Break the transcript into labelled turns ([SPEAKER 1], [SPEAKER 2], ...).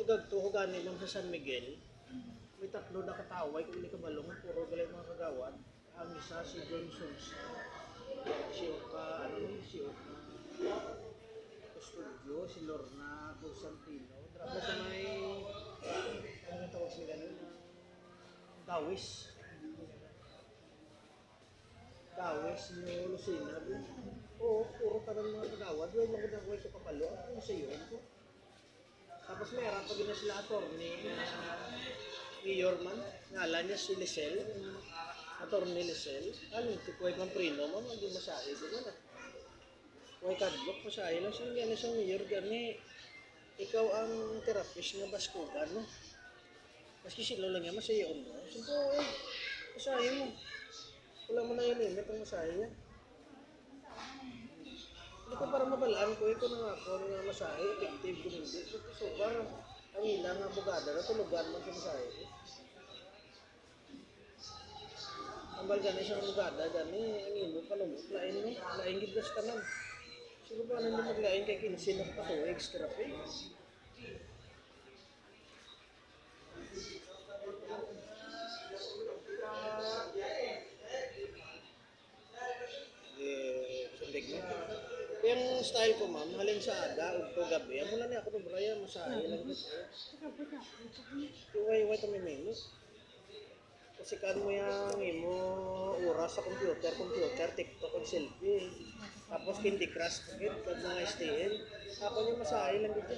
[SPEAKER 1] tugag-to, gani lang sa San Miguel. May tatlo na kataway, kung hindi ka malong, puro galay mga kagawad. Ang isa si Johnson, si Oka, si Oka Custodio, si Lorna Constantino. Drama sa may, ano tawag sila ganun, Dawis. Dawis, ni Lucina. Oo, puro tanong mga kagawad. Huwag mo na ko kapalo. Ano sa iyo? Tapos meron pag na sila attorney Mayor man, ngalan niya si Lisel, attorney Lisel. Ano, tikuhay kang prino mo, hindi masahe ko na. Kuhay kadlok, masahe lang siya. Gano'n siyang mayor, gani. Ikaw ang therapist nga baskugan, no? Maski sila lang yan, masayon mo. Siyempre, masahe mo. Wala mo na yung limit ang masahe niya. Hindi ko para mabalaan ko, ito na nga ako ng masahe, effective ko hindi. So, parang ang ilang abogada na tulugan man sa masahe ko. Ang balga na siyang abogada, gani, ang imo palumot, lain mo, lain gid ka man. Siguro pa nang maglain kay 15 na pa to, extra pay. Sundig na. Yung style ko ma'am, halin sa aga, ugto gabi, amo lang ako ng Brian, masahe lang dito. Iway-iway ito may menu. Kasi kan mo yung imo oras sa computer, TikTok, and selfie. Tapos Candy Crush, kag mga STL. Ako niya masahe lang dito.